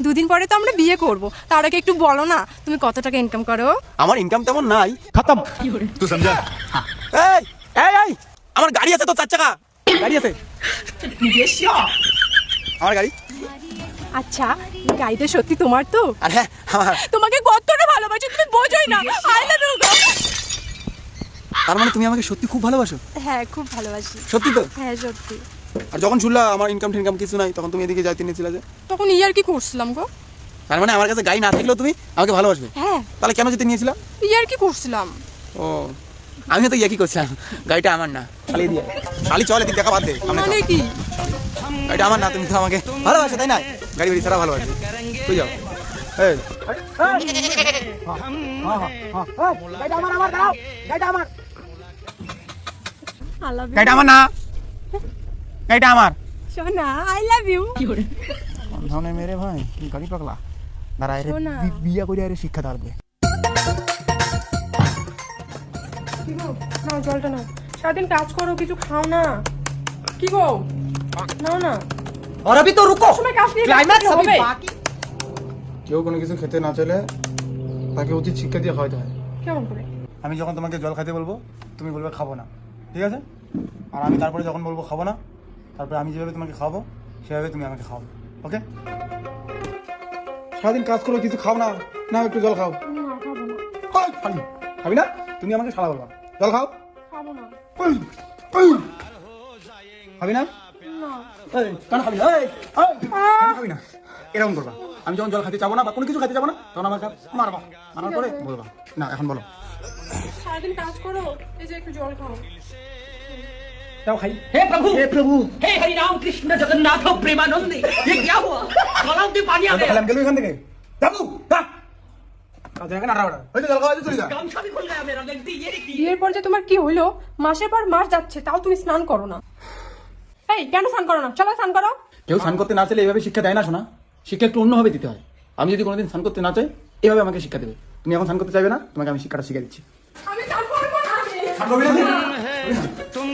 দুদিন পরে তো আমরা বিয়ে করব, তার আগে একটু বলো না তুমি কত টাকা ইনকাম করো? আমার ইনকাম তেমন নাই, খতম। तू समझा? এই এই এই আমার গাড়ি আছে তো, 4 চাকা গাড়ি আছে আমার গাড়ি। আচ্ছা, এই গাড়িটা সত্যি তোমার তো? আর হ্যাঁ আমার। তোমাকে কতটা ভালোবাসি তুমি বোঝোই না। I love you. তার মানে তুমি আমাকে সত্যি খুব ভালোবাসো? হ্যাঁ, খুব ভালোবাসি। সত্যি তো? হ্যাঁ সত্যি। আর যখন শুনলা আমার ইনকাম টিনকাম কিছু নাই, তখন তুমি এদিকে যাইতে নিয়েছিলে যে? তখন ইয়ার কি করছিলাম গো? তার মানে আমার কাছে গাড়ি না থাকলেও তুমি আমাকে ভালোবাসবে? হ্যাঁ। তাহলে কেন যেতে নিয়েছিলা? ইয়ার কি করছিলাম? ও আমি তো একই করছিলাম, গাড়িটা আমার না। খালি দিয়ে খালি চলে তুই দেখা বাদ দে। মানে কি? গাড়িটা আমার না, তুমি তো আমাকে ভালোবাসো তাই না? গাড়ি বাড়ি ছাড়া ভালোবাসো, তুই যাও। এই গাড়িটা আমার, আমার দাও, গাড়িটা আমার। I love you. গাড়িটা আমার না, গাড়িটা আমার। সোনা আই লাভ ইউ। ধনে মেরে ভাই গাড়ি পাগলা দাঁড়ায় রে, শোনা। বিয়া করে আরে শিক্ষা দাঁড়াবে। কি গো, নাও জলটা নাও। সারাদিন কাজ করো, কিছু খাও না। কি গো, নাও না। और अभी तो रुको, সময় কাজ নিয়ে ক্লাইম্যাক্স ব্যস্ত अभी হবে। बाकी। কেউ কোনো কিছু খেতে না চাইলে তাকে উচিত শিক্ষা দিয়ে খাওয়াতে হয়। কেমন করে? আমি যখন তোমাকে জল খাইতে বলবো তুমি বলবে খাবো না, ঠিক আছে? আর আমি তারপরে যখন বলবো খাবো না, তারপরে আমি যেভাবে তোমাকে খাবো সেভাবে তুমি আমাকে খাও, ওকে? সারাদিন কাজ করো, কিছু খাও না, না একটু জল খাও। না, খাবো না। খাবি না? তুমি আমাকে সারা বলবা জল খাও। খাবো না। খাবি না? না। এই, কেন খাবি না? এই, এই, কেন খাবি না? এরকম করবা। আমি যখন জল খেতে চাবো না বা কোনো কিছু খেতে যাবো না, তখন আমাকে মারবা, মারার পরে বলবা না। এখন বলো, সারাদিন কাজ করো, এই যে একটু জল খাও। যাও খাই। हे प्रभु हे प्रभु, हे हरि राम कृष्ण जगन्नाथ प्रेमानंद ये क्या हुआ गलाव में पानी आ জল गया খেলাম গেল এখান থেকে। যাবো যা, কাজে না নাড়া ওই জল খাওয়া চলে যা। गामछा भी खुल गया मेरा लगती ये देखिए বিয়ের পর যে তোমার কি হইলো? মাসের পর মাস যাচ্ছে, তাও তুমি স্নান করো না। এই, কেন স্নান করো না? চলো স্নান করো। কেউ স্নান করতে না চাইলে এইভাবে শিক্ষা দেয় না, শোনা। শিক্ষা একটু অন্যভাবে দিতে হয়। আমি যদি কোনোদিন স্নান করতে না চাই, এভাবে আমাকে শিক্ষা দেবে। তুমি এখন স্নান করতে চাইবে না, তোমাকে আমি শিক্ষাটা শিখিয়ে দিচ্ছি। আমি স্নান করবো না। স্নান করবি না তুই?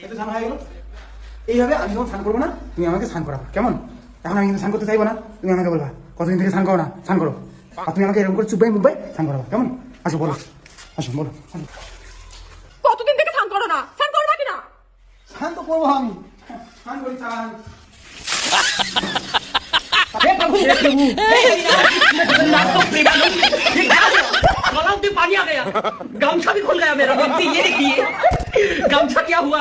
এতে স্নান হয়ে গেল। এইভাবে আমি যখন স্নান করবো না, তুমি আমাকে স্নান করাবো, কেমন? এখন আমি কিন্তু স্নান করতে চাইবো না, তুমি আমাকে বলবা কতদিন থেকে স্নান করো না, স্নান করো। আর তুমি আমাকে এরকম করে চুপবাই মুখবাই স্নান করাবো, কেমন? আসো বলো, আসো বলো। কতদিন থেকে স্নান করো না? স্নান করো না কি না? স্নান তো করবো আমি, স্নান করি স্নান। हे प्रभु हे हरि राम कृष्ण जगन्नाथ प्रेमानंद ये क्या हुआ गलाव में पानी आ गया गामछा भी खुल गया मेरा लगती ये देखिए गामछा क्या हुआ